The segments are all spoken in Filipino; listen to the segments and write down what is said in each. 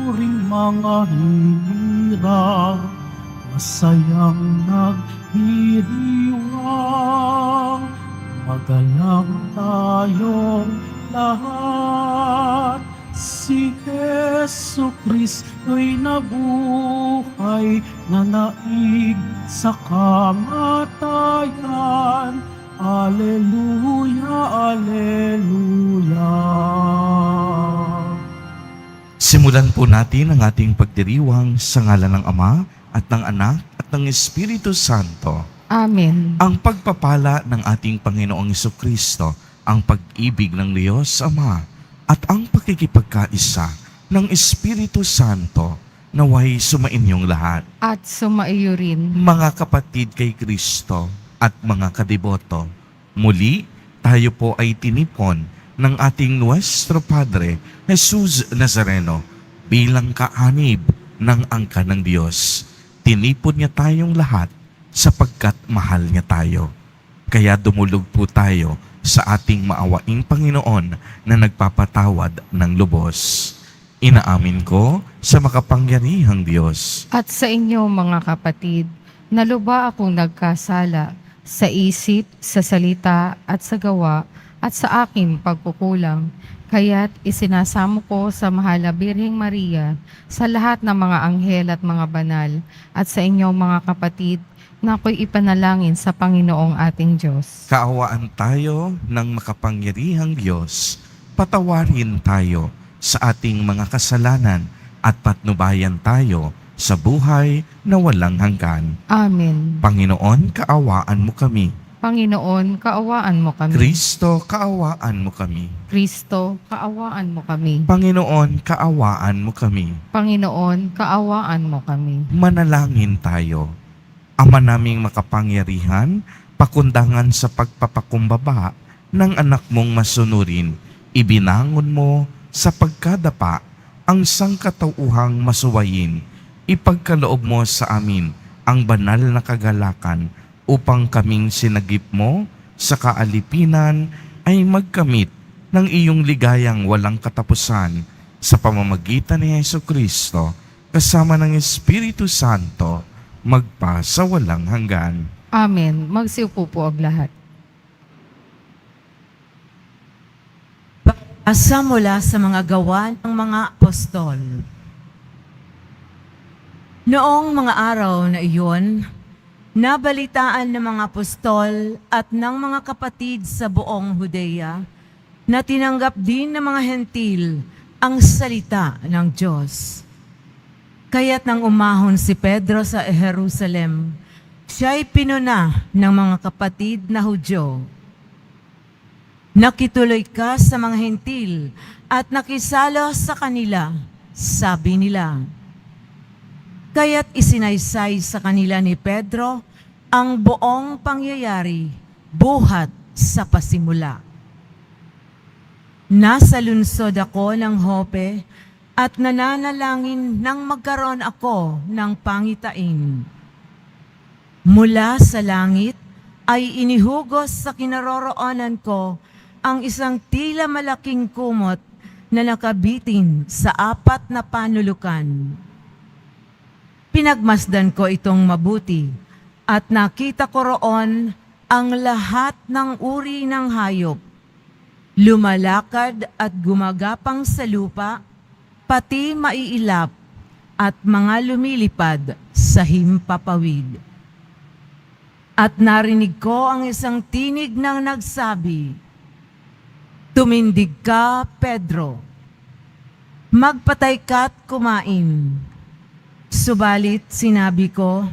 ituring mga hirap, masayang nagdiriwang, magalang tayong lahat. Si Jesu Kristo'y nabuhay, nanaig sa kamatayan. Alleluia, Alleluia. Simulan po natin ang ating pagdiriwang sa ngalan ng Ama at ng Anak at ng Espiritu Santo. Amen. Ang pagpapala ng ating Panginoong Jesucristo, ang pag-ibig ng Diyos Ama, at ang pakikipagkaisa ng Espiritu Santo naway sumainyong lahat. At sumaiyo rin. Mga kapatid kay Kristo at mga kadiboto, muli tayo po ay tinipon ng ating Nuestro Padre Jesus Nazareno bilang kaanib ng angka ng Diyos. Tinipon niya tayong lahat sapagkat mahal niya tayo. Kaya dumulog po tayo sa ating maawaing Panginoon na nagpapatawad ng lubos. Inaamin ko sa makapangyarihang Diyos At sa inyo mga kapatid, naluba akong nagkasala sa isip, sa salita at sa gawa at sa aking pagkukulang. Kaya't isinasamo ko sa mahal na Birheng Maria, sa lahat ng mga anghel at mga banal, at sa inyong mga kapatid, na ako'y ipanalangin sa Panginoong ating Diyos. Kaawaan tayo ng makapangyarihang Diyos. Patawarin tayo sa ating mga kasalanan at patnubayan tayo sa buhay na walang hanggan. Amen. Panginoon, kaawaan mo kami. Panginoon, kaawaan mo kami. Kristo, kaawaan mo kami. Kristo, kaawaan mo kami. Panginoon, kaawaan mo kami. Panginoon, kaawaan mo kami. Manalangin tayo. Ama naming makapangyarihan, pakundangan sa pagpapakumbaba ng anak mong masunurin, ibinangon mo sa pagkadapa ang sangkatauhang masuwayin. Ipagkaloob mo sa amin ang banal na kagalakan upang kaming sinagip mo sa kaalipinan ay magkamit ng iyong ligayang walang katapusan sa pamamagitan ni Jesucristo kasama ng Espiritu Santo magpa sa walang hanggan. Amen. Magsiupo po ang lahat. Asa mula sa mga gawa ng mga apostol. Noong mga araw na iyon, nabalitaan ng mga apostol at ng mga kapatid sa buong Judea na tinanggap din ng mga hentil ang salita ng Diyos. Kaya't nang umahon si Pedro sa Jerusalem, siya'y pinuna ng mga kapatid na Hudyo. Nakituloy ka sa mga hentil at nakisalo sa kanila, sabi nila. Kaya't isinaysay sa kanila ni Pedro ang buong pangyayari buhat sa pasimula. Nasa lungsod ako ng Jope at nananalangin nang magkaroon ako ng pangitain. Mula sa langit ay inihugos sa kinaroroonan ko ang isang tila malaking kumot na nakabitin sa 4 na panulukan. Pinagmasdan ko itong mabuti at nakita ko roon ang lahat ng uri ng hayop, lumalakad at gumagapang sa lupa, pati maiilap at mga lumilipad sa himpapawid. At narinig ko ang isang tinig ng nagsabi, "Tumindig ka, Pedro. Magpatay ka't kumain." Subalit sinabi ko,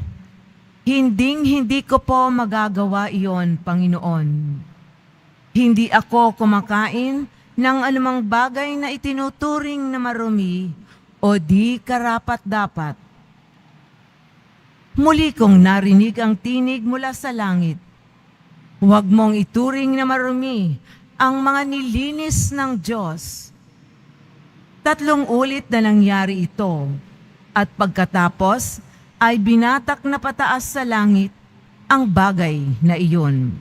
hindi ko po magagawa iyon, Panginoon. Hindi ako kumakain ng anumang bagay na itinuturing na marumi o di karapat-dapat. Muli kong narinig ang tinig mula sa langit. Huwag mong ituring na marumi ang mga nilinis ng Diyos. 3 ulit na nangyari ito, at pagkatapos ay binatak na pataas sa langit ang bagay na iyon.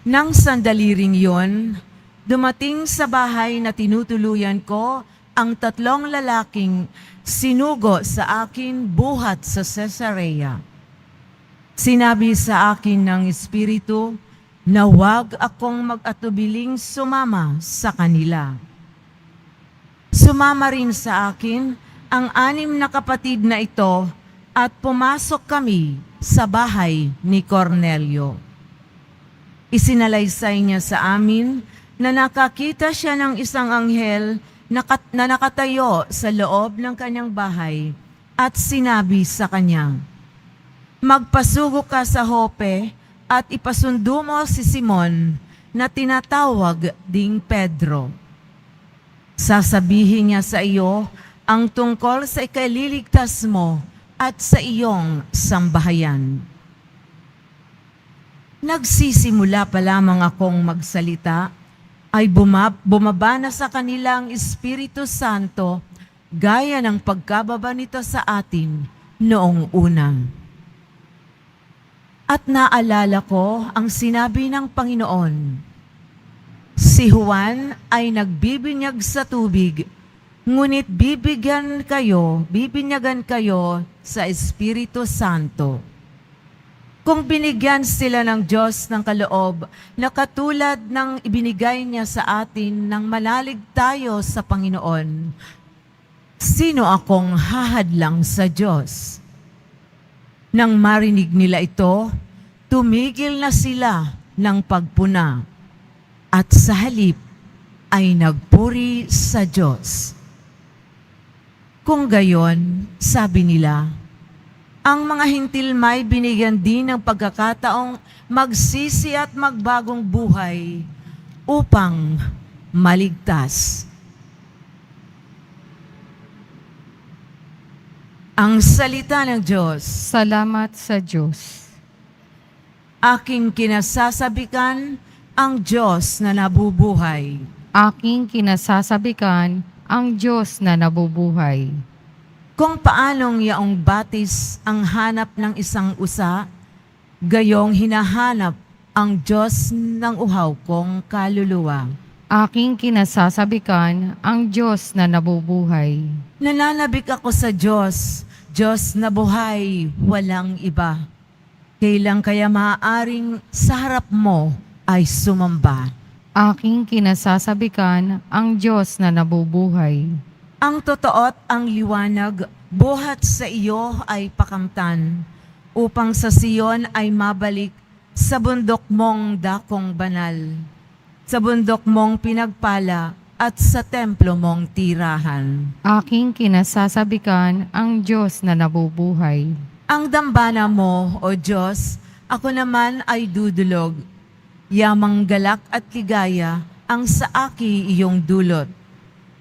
Nang sandali ring iyon, dumating sa bahay na tinutuluyan ko ang 3 lalaking sinugo sa akin buhat sa Caesarea. Sinabi sa akin ng Espiritu na huwag akong mag-atubiling sumama sa kanila. Sumama rin sa akin ang 6 na kapatid na ito at pumasok kami sa bahay ni Cornelio. Isinalaysay niya sa amin na nakakita siya ng isang anghel na nakatayo sa loob ng kanyang bahay at sinabi sa kanya, "Magpasugo ka sa Jope at ipasundo mo si Simon na tinatawag ding Pedro. Sasabihin niya sa iyo ang tungkol sa ikaliligtas mo at sa iyong sambahayan." Nagsisimula pa lamang akong magsalita, ay bumaba na sa kanilang Espiritu Santo gaya ng pagkababa nito sa atin noong una. At naalala ko ang sinabi ng Panginoon, "Si Juan ay nagbibinyag sa tubig, ngunit bibinyagan kayo sa Espiritu Santo." Kung binigyan sila ng Diyos ng kaloob na katulad ng ibinigay niya sa atin nang manalig tayo sa Panginoon, sino akong hahadlang sa Diyos? Nang marinig nila ito, tumigil na sila ng pagpuna at sa halip ay nagpuri sa Diyos. Kung gayon, sabi nila, ang mga hintil may binigyan din ng pagkakataong magsisi at magbagong buhay upang maligtas. Ang salita ng Diyos. Salamat sa Diyos. Aking kinasasabikan ang Diyos na nabubuhay. Aking kinasasabikan ang Diyos na nabubuhay. Kung paanong yaong batis ang hanap ng isang usa, gayong hinahanap ang Diyos ng uhaw kong kaluluwa. Aking kinasasabikan ang Diyos na nabubuhay. Nananabik ako sa Diyos, Diyos na buhay, walang iba. Kailan kaya maaaring sa harap mo ay sumamba? Aking kinasasabikan ang Diyos na nabubuhay. Ang totoo't ang liwanag, buhat sa iyo ay pakamtan, upang sa Siyon ay mabalik sa bundok mong dakong banal, sa bundok mong pinagpala at sa templo mong tirahan. Aking kinasasabikan ang Diyos na nabubuhay. Ang dambana mo, O Diyos, ako naman ay dudulog. Yamang galak at ligaya ang sa aki iyong dulot.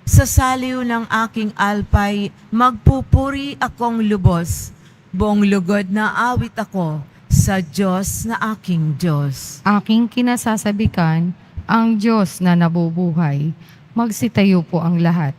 Sa saliw ng aking alpay, magpupuri akong lubos. Buong lugod na awit ako sa Diyos na aking Diyos. Aking kinasasabikan ang Diyos na nabubuhay. Magsitayo po ang lahat.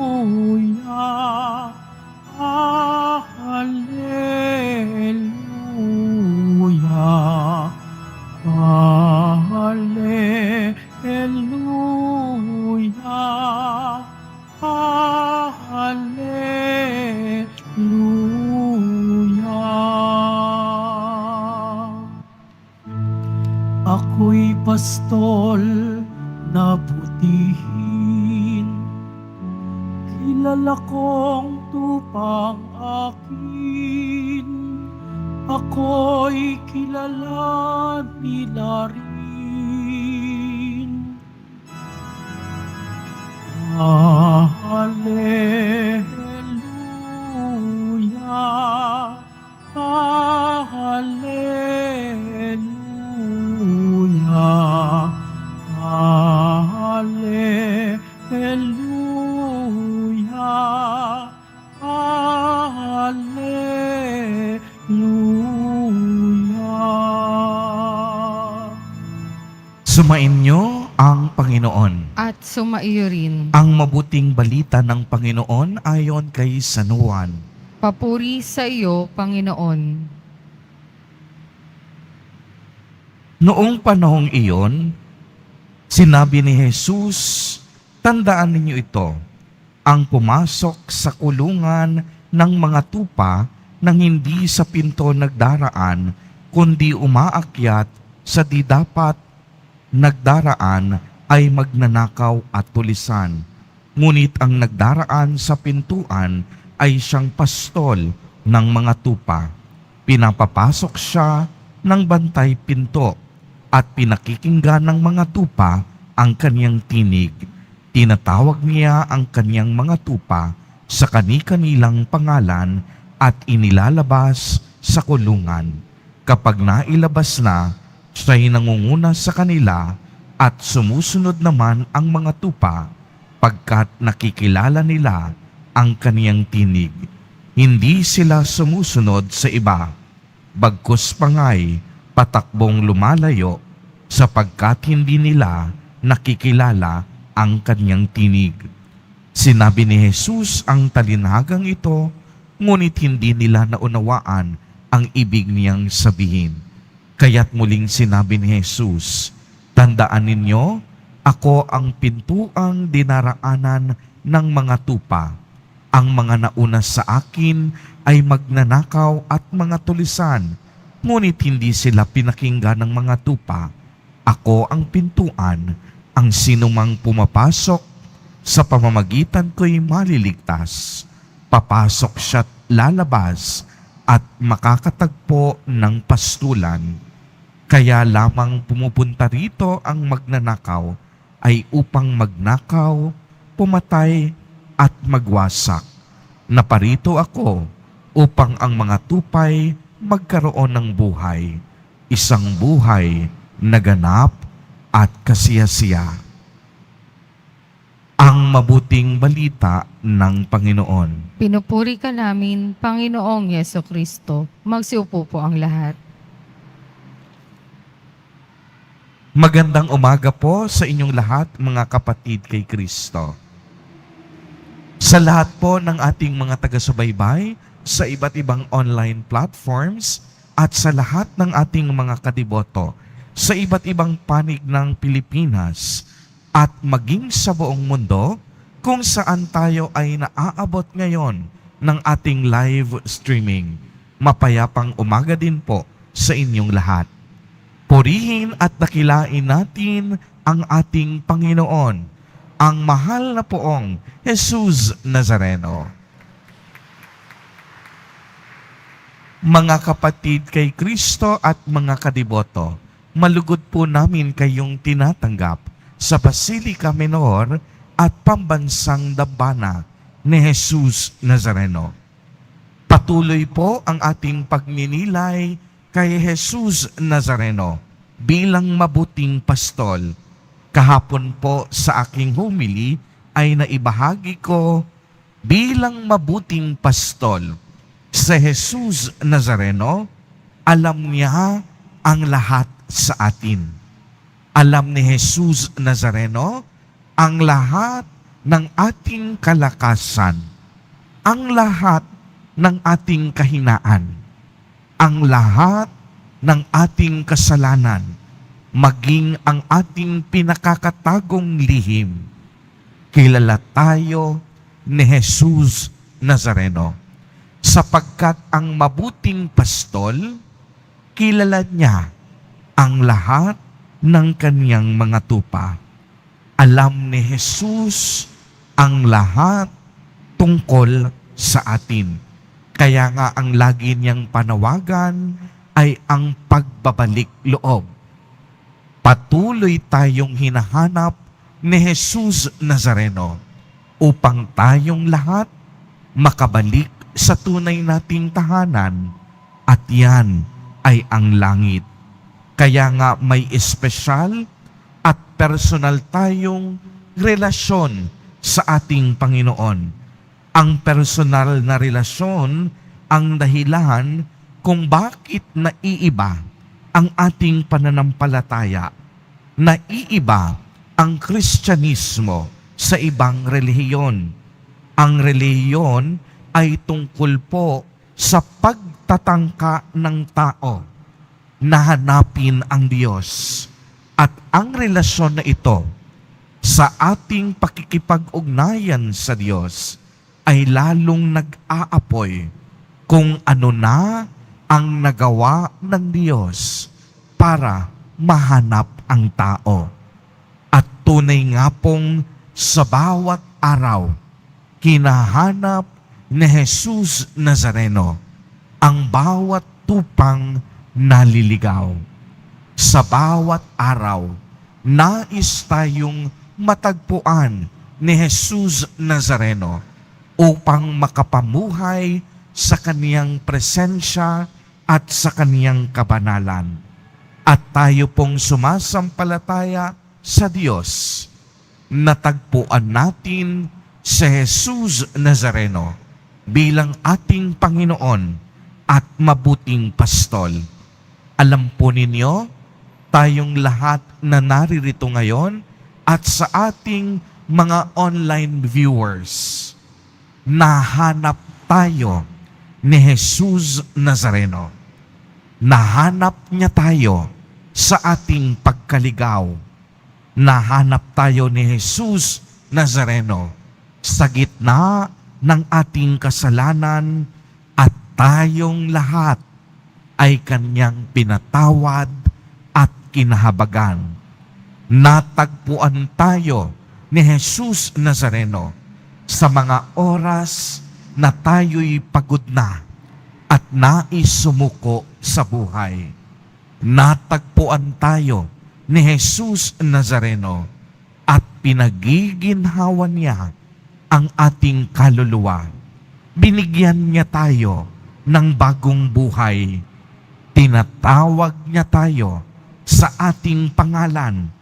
Hallelujah, hallelujah, hallelujah, hallelujah. Ako'y pastol na butihin, kilala kong tupang akin, ako'y kilala nila rin. Hallelujah, hallelujah, hallelujah, hallelujah. Sumainyo ang Panginoon. at sumaiyo rin. Ang mabuting balita ng Panginoon ayon kay San Juan. Papuri sa iyo, Panginoon. Noong panahong iyon, sinabi ni Jesus, "Tandaan ninyo ito, ang pumasok sa kulungan ng mga tupa nang hindi sa pinto nagdaraan, kundi umaakyat sa di dapat nagdaraan ay magnanakaw at tulisan. Ngunit ang nagdaraan sa pintuan ay siyang pastol ng mga tupa. Pinapapasok siya ng bantay pinto at pinakikinggan ng mga tupa ang kaniyang tinig. Tinatawag niya ang kaniyang mga tupa sa kani-kanilang pangalan at inilalabas sa kulungan. Kapag nailabas na, siya'y nangunguna sa kanila at sumusunod naman ang mga tupa pagkat nakikilala nila ang kaniyang tinig. Hindi sila sumusunod sa iba, bagkus pangay patakbong lumalayo sapagkat hindi nila nakikilala ang kaniyang tinig." Sinabi ni Jesus ang talinagang ito, ngunit hindi nila naunawaan ang ibig niyang sabihin. Kaya't muling sinabi ni Jesus, "Tandaan ninyo, ako ang pintuang dinaraanan ng mga tupa. Ang mga nauna sa akin ay magnanakaw at mga tulisan, ngunit hindi sila pinakinggan ng mga tupa. Ako ang pintuan, ang sinumang pumapasok sa pamamagitan ko'y maliligtas. Papasok siya't lalabas at makakatagpo ng pastulan. Kaya lamang pumupunta rito ang magnanakaw ay upang magnakaw, pumatay at magwasak. Naparito ako upang ang mga tupay magkaroon ng buhay, isang buhay na ganap at kasiyasiya." Ang mabuting balita ng Panginoon. Pinupuri ka namin, Panginoong Yesukristo. Magsiupo po ang lahat. Magandang umaga po sa inyong lahat, mga kapatid kay Kristo. Sa lahat po ng ating mga taga-subaybay sa iba't ibang online platforms at sa lahat ng ating mga kadiboto sa iba't ibang panig ng Pilipinas at maging sa buong mundo kung saan tayo ay naaabot ngayon ng ating live streaming. Mapayapang umaga din po sa inyong lahat. Purihin at dakilain natin ang ating Panginoon, ang mahal na poong Jesus Nazareno. Mga kapatid kay Kristo at mga kadiboto, malugod po namin kayong tinatanggap sa Basilica Menor at Pambansang Dambana ni Jesus Nazareno. Patuloy po ang ating pagninilay kay Jesus Nazareno bilang mabuting pastol. Kahapon po sa aking homily ay naibahagi ko bilang mabuting pastol. Sa Jesus Nazareno, alam niya ang lahat sa atin. Alam ni Jesus Nazareno ang lahat ng ating kalakasan, ang lahat ng ating kahinaan, ang lahat ng ating kasalanan, maging ang ating pinakakatagong lihim. Kilala tayo ni Jesus Nazareno sapagkat ang mabuting pastol, kilala niya ang lahat ng kaniyang mga tupa. Alam ni Jesus ang lahat tungkol sa atin. Kaya nga ang lagi niyang panawagan ay ang pagbabalik loob. Patuloy tayong hinahanap ni Jesus Nazareno upang tayong lahat makabalik sa tunay nating tahanan at yan ay ang langit. Kaya nga may espesyal at personal tayong relasyon sa ating Panginoon. Ang personal na relasyon ang dahilan kung bakit naiiba ang ating pananampalataya. Naiiba ang Kristyanismo sa ibang relihiyon. Ang relihiyon ay tungkol po sa pagtatangka ng tao na hanapin ang Diyos. At ang relasyon na ito sa ating pakikipag-ugnayan sa Diyos ay lalong nag-aapoy kung ano na ang nagawa ng Diyos para mahanap ang tao. At tunay nga pong sa bawat araw, hinahanap ni Jesus Nazareno ang bawat tupang naliligaw. Sa bawat araw, nais tayong matagpuan ni Jesus Nazareno upang makapamuhay sa kaniyang presensya at sa kaniyang kabanalan. At tayo pong sumasampalataya sa Diyos, natagpuan natin si Jesus Nazareno bilang ating Panginoon at mabuting pastol. Alam po ninyo, tayong lahat na naririto ngayon at sa ating mga online viewers, nahanap tayo ni Jesus Nazareno. Nahanap niya tayo sa ating pagkaligaw. Nahanap tayo ni Jesus Nazareno sa gitna ng ating kasalanan at tayong lahat ay kanyang pinatawad at kinahabagan. Natagpuan tayo ni Jesus Nazareno sa mga oras na tayo'y pagod na at nais sumuko sa buhay. Natagpuan tayo ni Jesus Nazareno at pinagiginhawa niya ang ating kaluluwa. Binigyan niya tayo ng bagong buhay. Tinatawag niya tayo sa ating pangalan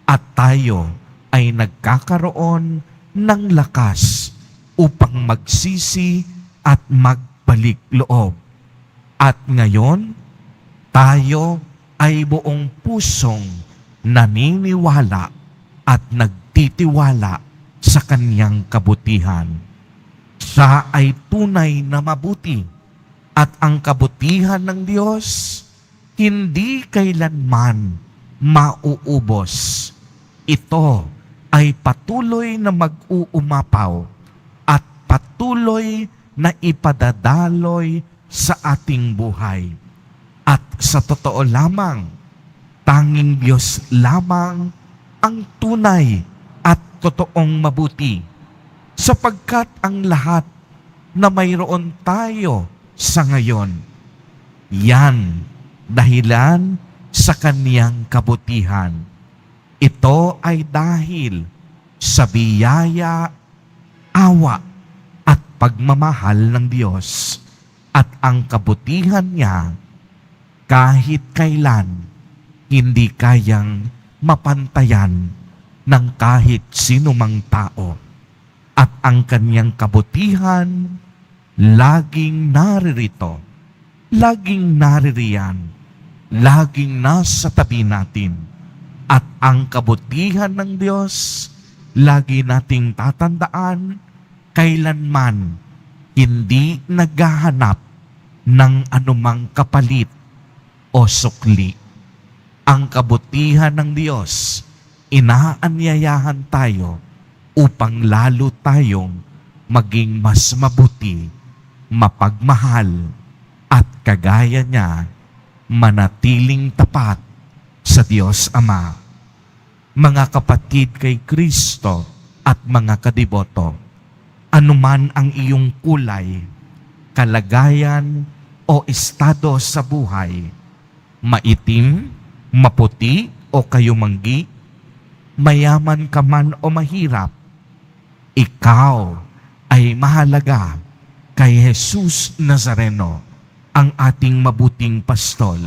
at tayo ay nagkakaroon ng lakas upang magsisi at magbalik loob. At ngayon, tayo ay buong pusong naniniwala at nagtitiwala sa kaniyang kabutihan. Siya ay tunay na mabuti at ang kabutihan ng Diyos hindi kailanman mauubos. Ito ay patuloy na mag-uumapaw at patuloy na ipadadaloy sa ating buhay. At sa totoo lamang, tanging Diyos lamang ang tunay at totoong mabuti, sapagkat ang lahat na mayroon tayo sa ngayon, yan dahilan sa kaniyang kabutihan. Ito ay dahil sa biyaya, awa at pagmamahal ng Diyos, at ang kabutihan niya kahit kailan hindi kayang mapantayan ng kahit sinumang tao. At ang kaniyang kabutihan laging naririto, laging naririyan, laging nasa tabi natin. At ang kabutihan ng Diyos, lagi nating tatandaan, kailanman hindi naghahanap ng anumang kapalit o sukli. Ang kabutihan ng Diyos, inaanyayahan tayo upang lalo tayong maging mas mabuti, mapagmahal, at kagaya niya, manatiling tapat sa Diyos Ama. Mga kapatid kay Kristo at mga kadiboto, anuman ang iyong kulay, kalagayan o estado sa buhay, maitim, maputi o kayumanggi, mayaman ka man o mahirap, ikaw ay mahalaga kay Jesus Nazareno, ang ating mabuting pastol.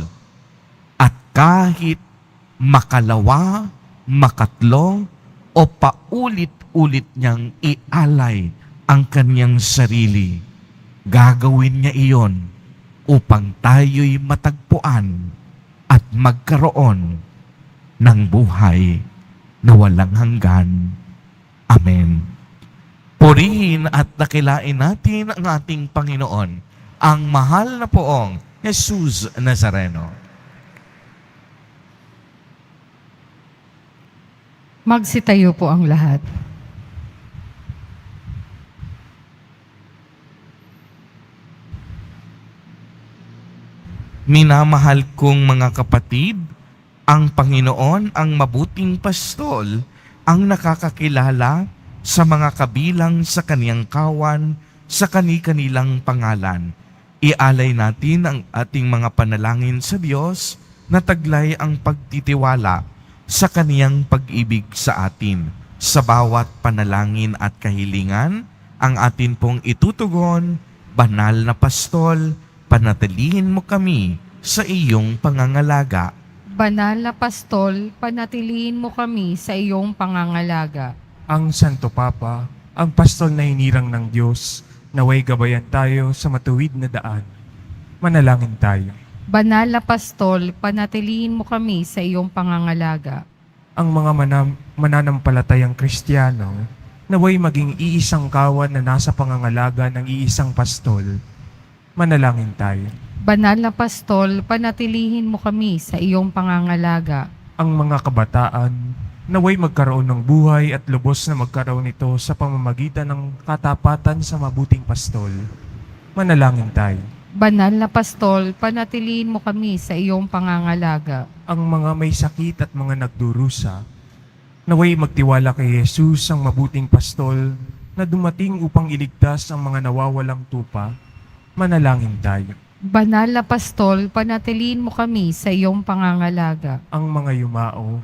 At kahit makalawa, makatlo, o paulit-ulit niyang ialay ang kanyang sarili, gagawin niya iyon upang tayo'y matagpuan at magkaroon ng buhay na walang hanggan. Amen. Purihin at dakilain natin ang ating Panginoon, ang mahal na poong Jesus Nazareno. Magsitayo po ang lahat. Minamahal kong mga kapatid, ang Panginoon ang mabuting pastol, ang nakakakilala sa mga kabilang sa kaniyang kawan, sa kani-kanilang pangalan. Ialay natin ang ating mga panalangin sa Diyos na taglay ang pagtitiwala sa kaniyang pag-ibig sa atin. Sa bawat panalangin at kahilingan, ang atin pong itutugon, banal na pastol, panatilihin mo kami sa iyong pangangalaga. Banal na pastol, panatilihin mo kami sa iyong pangangalaga. Ang Santo Papa, ang pastol na hinirang ng Diyos, naway gabayan tayo sa matuwid na daan. Manalangin tayo. Banal na pastol, panatilihin mo kami sa iyong pangangalaga. Ang mga mananampalatayang Kristiyano, naway maging iisang kawan na nasa pangangalaga ng iisang pastol. Manalangin tayo. Banal na pastol, panatilihin mo kami sa iyong pangangalaga. Ang mga kabataan, naway magkaroon ng buhay at lubos na magkaroon nito sa pamamagitan ng katapatan sa mabuting pastol. Manalangin tayo. Banal na pastol, panatilihin mo kami sa iyong pangangalaga. Ang mga may sakit at mga nagdurusa, naway magtiwala kay Jesus ang mabuting pastol na dumating upang iligtas ang mga nawawalang tupa. Manalangin tayo. Banal na pastol, panatilihin mo kami sa iyong pangangalaga. Ang mga yumao,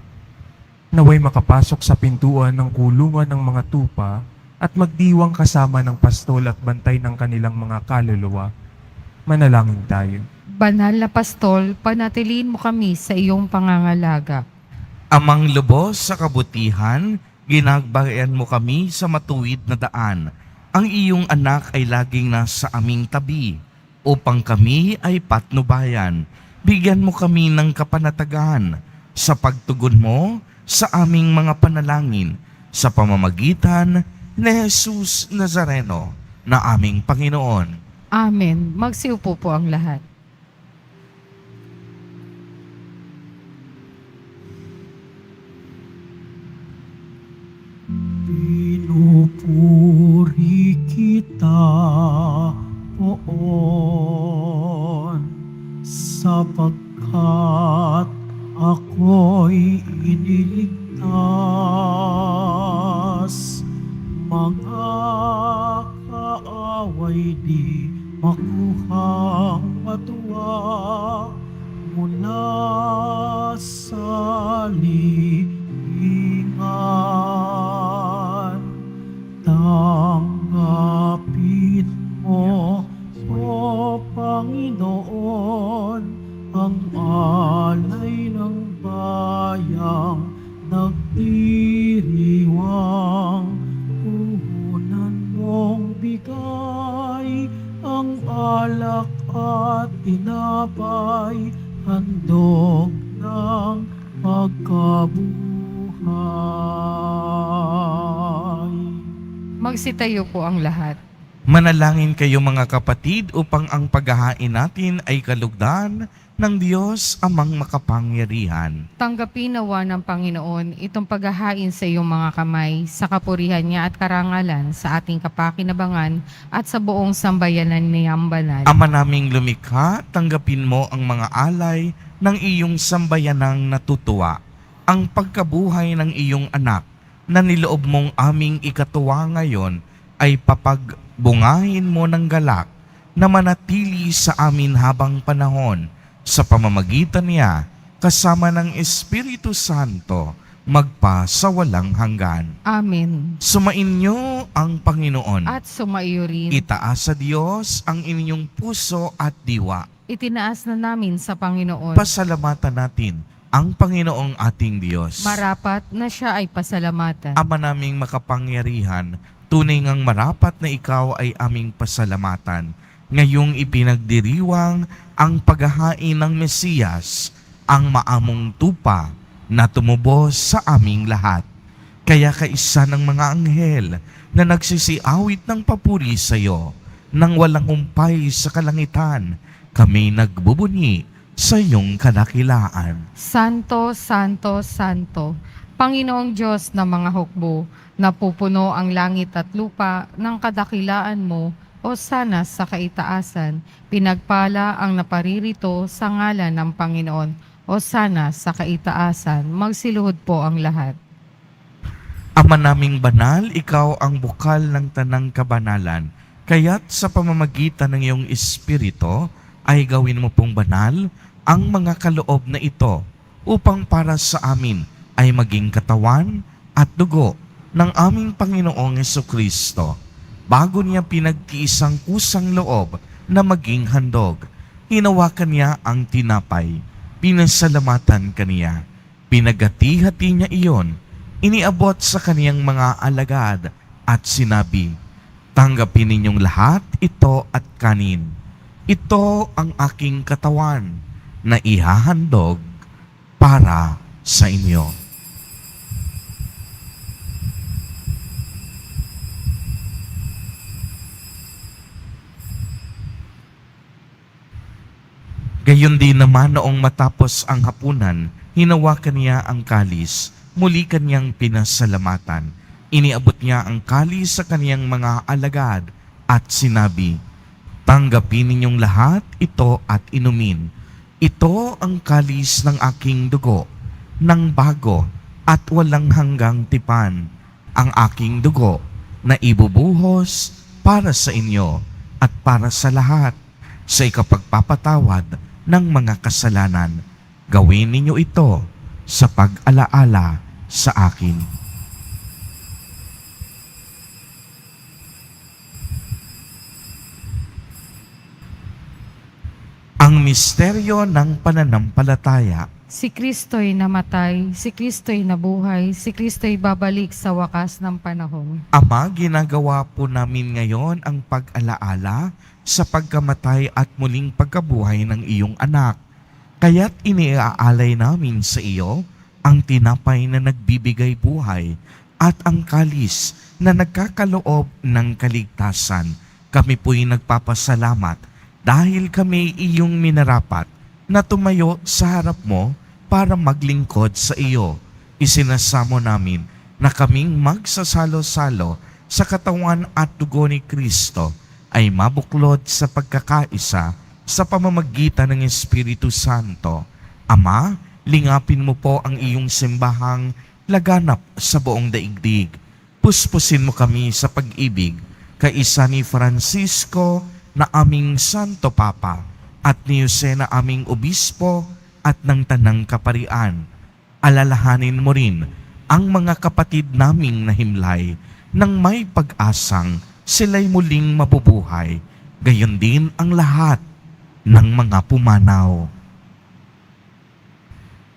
naway makapasok sa pintuan ng kulungan ng mga tupa at magdiwang kasama ng pastol at bantay ng kanilang mga kaluluwa. Manalangin tayo. Banal na pastol, panatilihin mo kami sa iyong pangangalaga. Amang lubos sa kabutihan, ginagbayan mo kami sa matuwid na daan. Ang iyong anak ay laging nasa aming tabi, upang kami ay patnubayan. Bigyan mo kami ng kapanatagan sa pagtugon mo sa aming mga panalangin sa pamamagitan ni Jesus Nazareno na aming Panginoon. Amen. Magsiupo po ang lahat. Pinupuri kita, Poon, sapagkat ako'y iniligtas. Mga kaaway di makuhang matuwa mula sa libingan. Tanggapin mo, O Panginoon, ang alay ng bayang nagdiriwang. Puhunan mong bigay ang alak at tinapay, handog ng pagkabuhay. Magsitayo po ang lahat. Manalangin kayo mga kapatid upang ang paghahain natin ay kalugdan ng Diyos amang makapangyarihan. Tanggapin nawa ng Panginoon itong paghahain sa iyong mga kamay sa kapurihan niya at karangalan sa ating kapakinabangan at sa buong sambayanan niyang banal. Ama naming lumikha, tanggapin mo ang mga alay ng iyong sambayanang natutuwa, ang pagkabuhay ng iyong anak na niloob mong aming ikatuwa ngayon ay papagbungahin mo ng galak na manatili sa amin habang panahon sa pamamagitan niya kasama ng Espiritu Santo magpa sa walang hanggan. Amen. Sumainyo ang Panginoon. At sumaiyo rin. Itaas sa Diyos ang inyong puso at diwa. Itinaas na namin sa Panginoon. Pasalamatan natin ang Panginoong ating Diyos. Marapat na siya ay pasalamatan. Ama naming makapangyarihan, tunay ngang marapat na ikaw ay aming pasalamatan. Ngayong ipinagdiriwang ang paghahain ng Mesiyas, ang maamong tupa na tumubos sa aming lahat. Kaya kaisa ng mga anghel na nagsisiawit ng papuri sa iyo, nang walang umpay sa kalangitan, kami nagbubunyi sa iyong kadakilaan. Santo, Santo, Santo, Panginoong Diyos ng mga hukbo, napupuno ang langit at lupa ng kadakilaan mo, o sana sa kaitaasan, pinagpala ang naparirito sa ngalan ng Panginoon, o sana sa kaitaasan, magsiluhod po ang lahat. Ama naming banal, ikaw ang bukal ng tanang kabanalan, kaya't sa pamamagitan ng iyong Espiritu ay gawin mo pong banal ang mga kaloob na ito upang para sa amin ay maging katawan at dugo ng aming Panginoong Jesucristo. Bago niya pinagtiisang kusang loob na maging handog, hinawakan niya ang tinapay, pinasalamatan kaniya, pinagati-hati niya iyon, iniabot sa kaniyang mga alagad at sinabi, "Tanggapin ninyong lahat ito at kanin. Ito ang aking katawan na ihahandog para sa inyo." Gayon din naman noong matapos ang hapunan, hinawakan niya ang kalis, muli kanyang pinasalamatan. Iniabot niya ang kalis sa kaniyang mga alagad at sinabi, "Tanggapin ninyong lahat ito at inumin. Ito ang kalis ng aking dugo, ng bago at walang hanggang tipan, ang aking dugo na ibubuhos para sa inyo at para sa lahat sa ikapagpapatawad ng mga kasalanan. Gawin ninyo ito sa pag-alaala sa akin." Ang misteryo ng pananampalataya. Si Kristo'y namatay, si Kristo'y nabuhay, si Kristo'y babalik sa wakas ng panahon. Ama, ginagawa po namin ngayon ang pag-alaala sa pagkamatay at muling pagkabuhay ng iyong anak. Kaya't iniaalay namin sa iyo ang tinapay na nagbibigay buhay at ang kalis na nagkakaloob ng kaligtasan. Kami po'y nagpapasalamat dahil kami iyong minarapat na tumayo sa harap mo para maglingkod sa iyo. Isinasamo namin na kaming magsasalo-salo sa katawan at dugo ni Kristo ay mabuklod sa pagkakaisa sa pamamagitan ng Espiritu Santo. Ama, lingapin mo po ang iyong simbahang laganap sa buong daigdig. Puspusin mo kami sa pag-ibig kaisa ni Francisco na aming Santo Papa at ni Jose na aming Obispo at ng Tanang Kaparian. Alalahanin mo rin ang mga kapatid naming nahimlay nang may pag-asang sila'y muling mabubuhay. Gayon din ang lahat ng mga pumanaw.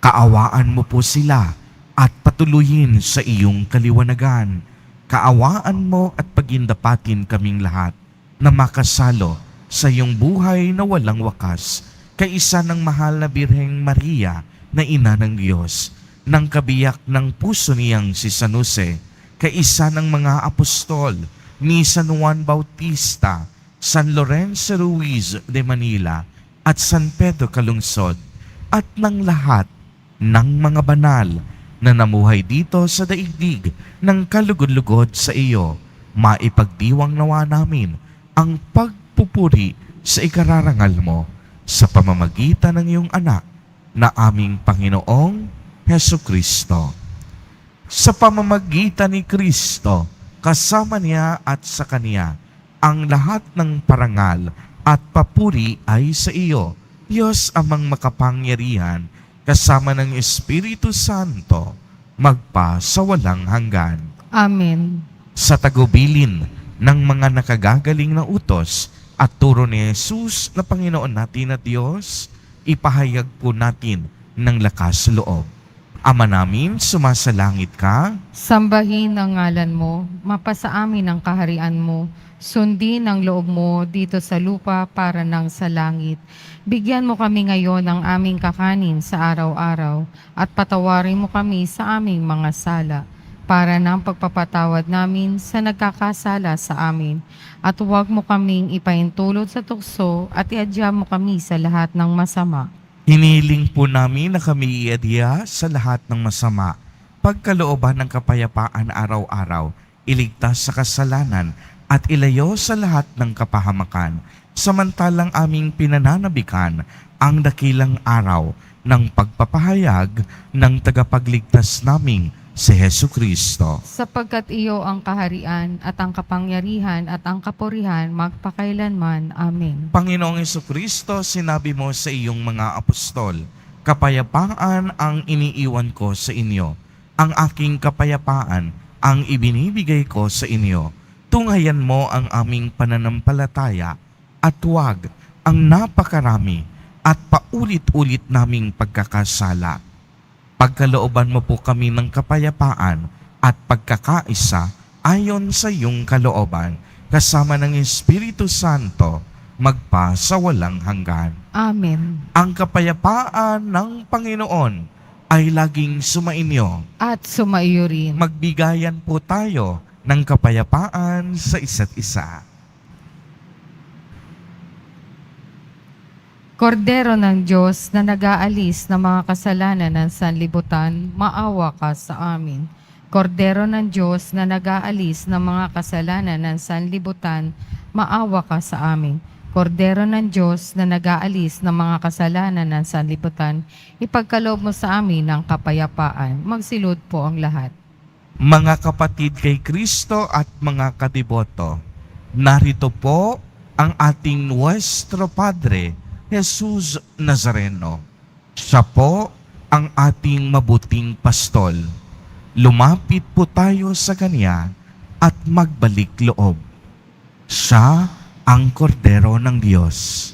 Kaawaan mo po sila at patuloyin sa iyong kaliwanagan. Kaawaan mo at pagindapatin kaming lahat na makasalo sa iyong buhay na walang wakas, kaisa ng mahal na Birheng Maria na Ina ng Diyos, ng kabiyak ng puso niyang si San Jose, kaisa ng mga apostol ni San Juan Bautista, San Lorenzo Ruiz de Manila, at San Pedro Calungsod, at ng lahat ng mga banal na namuhay dito sa daigdig ng kalugod-lugod sa iyo. Maipagdiwang nawa namin ang pagpupuri sa ikararangal mo sa pamamagitan ng iyong anak na aming Panginoong Hesukristo. Sa pamamagitan ni Kristo, kasama niya at sa Kanya, ang lahat ng parangal at papuri ay sa iyo, Diyos amang makapangyarihan, kasama ng Espiritu Santo, magpa sa walang hanggan. Amen. Sa tagubilin ng mga nakagagaling na utos at turo ni Jesus na Panginoon natin at Diyos, ipahayag po natin ng lakas loob. Ama namin, sumasalangit ka. Sambahin ang ngalan mo, mapasa amin ang kaharian mo, sundin ang loob mo dito sa lupa para nang sa langit. Bigyan mo kami ngayon ng aming kakanin sa araw-araw at patawarin mo kami sa aming mga sala para ng pagpapatawad namin sa nagkakasala sa amin. At huwag mo kaming ipaintulot sa tukso at iadya mo kami sa lahat ng masama. Hiniling po namin na kami iadya sa lahat ng masama, pagkalooban ng kapayapaan araw-araw, iligtas sa kasalanan at ilayo sa lahat ng kapahamakan, samantalang aming pinananabikan ang dakilang araw ng pagpapahayag ng tagapagligtas naming si Jesucristo. Sapagkat iyo ang kaharian at ang kapangyarihan at ang kapurihan magpakailanman. Amen. Panginoong Jesucristo, sinabi mo sa iyong mga apostol, kapayapaan ang iniiwan ko sa inyo. Ang aking kapayapaan ang ibinibigay ko sa inyo. Tunghayan mo ang aming pananampalataya at huwag ang napakarami at paulit-ulit naming pagkakasala. Pagkalooban mo po kami ng kapayapaan at pagkakaisa ayon sa iyong kalooban, kasama ng Espiritu Santo, magpa sa walang hanggan. Amen. Ang kapayapaan ng Panginoon ay laging sumainyo. At sumaiyo rin. Magbigayan po tayo ng kapayapaan sa isa't isa. Kordero ng Diyos na nag-aalis ng mga kasalanan ng sanlibutan, maawa ka sa amin. Kordero ng Diyos na nag-aalis ng mga kasalanan ng sanlibutan, maawa ka sa amin. Kordero ng Diyos na nag-aalis ng mga kasalanan ng sanlibutan, ipagkaloob mo sa amin ang kapayapaan. Magsilod po ang lahat. Mga kapatid kay Kristo at mga kadiboto, narito po ang ating Nuestro Padre, Jesus Nazareno. Siya po ang ating mabuting pastol. Lumapit po tayo sa Kanya at magbalik loob. Siya ang kordero ng Diyos.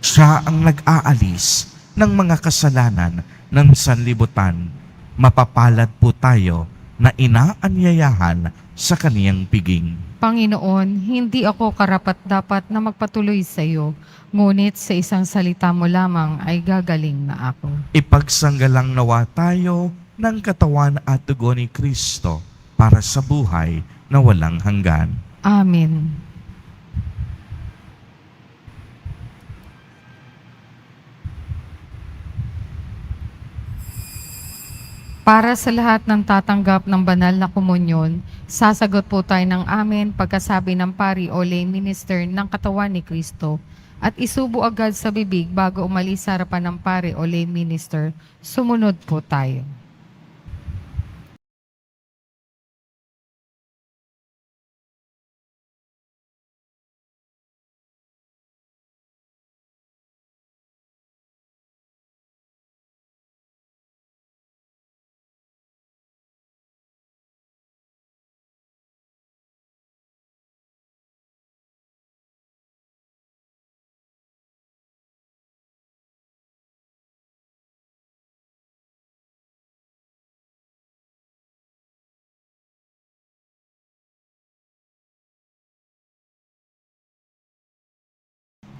Siya ang nag-aalis ng mga kasalanan ng sanlibutan. Mapapalad po tayo na inaanyayahan sa Kaniyang piging. Panginoon, hindi ako karapat-dapat na magpatuloy sa iyo, ngunit sa isang salita mo lamang ay gagaling na ako. Ipagsanggalang nawa tayo ng katawan at dugo ni Kristo para sa buhay na walang hanggan. Amen. Para sa lahat ng tatanggap ng banal na komunyon, sasagot po tayo ng amen pagkasabi ng pari o lay minister ng katawan ni Kristo at isubo agad sa bibig bago umalis sa harapan ng pari o lay minister. Sumunod po tayo.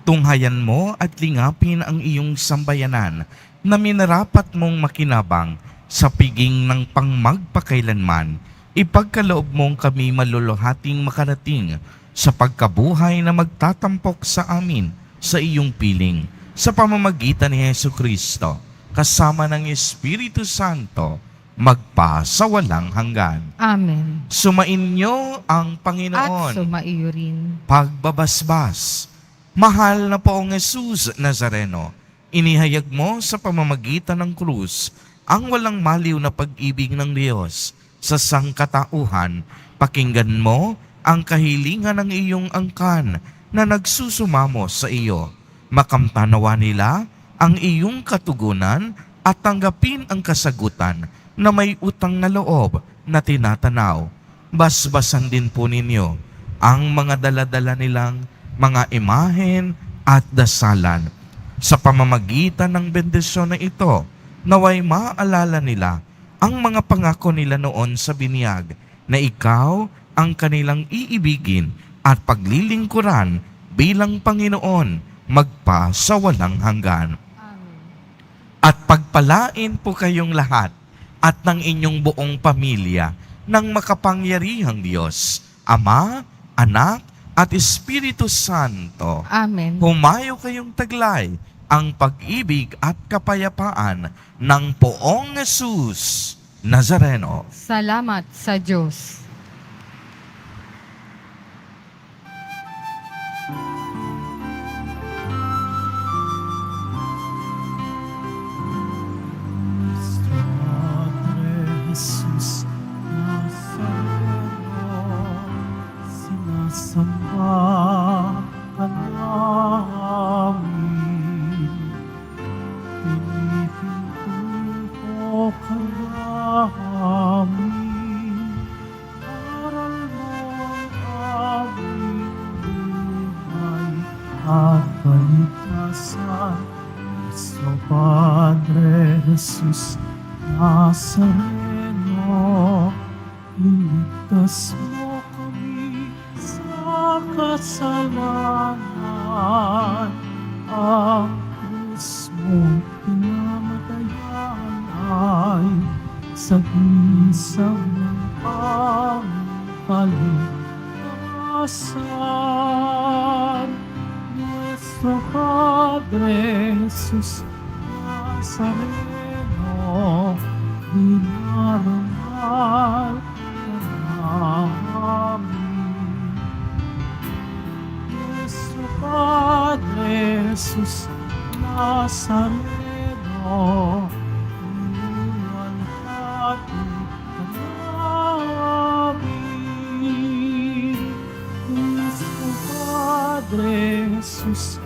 Tunghayan mo at lingapin ang iyong sambayanan na minarapat mong makinabang sa piging ng pangmagpakailanman. Ipagkaloob mong kami maluluhating makarating sa pagkabuhay na magtatampok sa amin sa iyong piling sa pamamagitan ni Jesucristo kasama ng Espiritu Santo magpa sa walang hanggan. Amen. Sumainyo ang At Panginoon. sumaiyo rin. Pagbabasbas. Mahal na Poong Jesus Nazareno, inihayag mo sa pamamagitan ng krus ang walang maliw na pag-ibig ng Diyos sa sangkatauhan. Pakinggan mo ang kahilingan ng iyong angkan na nagsusumamo sa iyo. Makamtanawa nila ang iyong katugunan at tanggapin ang kasagutan na may utang na loob na tinatanaw. Basbasan din po ninyo ang mga daladala nilang mga imahen at dasalan. Sa pamamagitan ng bendisyon na ito, naway maalala nila ang mga pangako nila noon sa binyag na ikaw ang kanilang iibigin at paglilingkuran bilang Panginoon magpa sa walang hanggan. At pagpalain po kayong lahat at ng inyong buong pamilya ng makapangyarihang Diyos, Ama, Anak, at Espiritu Santo. Amen. Humayo kayong taglay ang pag-ibig at kapayapaan ng Poong Jesus Nazareno. Salamat sa Diyos. Padre Jesus Nazareno, sinasamba ka namin. Pinipinto ka namin. Aral mo ang aming buhay at kaligtasan. Sa Padre Jesus Nazareno, iligtas mo kami sa kasalanan. Ang krus mong pinamatayan ay sagisang ng kaligtasan. Nuestro Padre Jesus Nazareno, dinarangal ka namin. Nuestro Padre Jesus Nazareno, niluwalhati ka namin. Nuestro Padre Jesus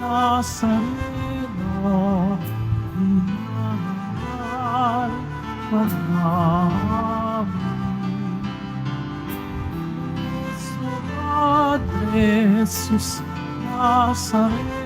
Nazareno, dinarangal ka namin. Nuestro Padre Jesus Nazareno,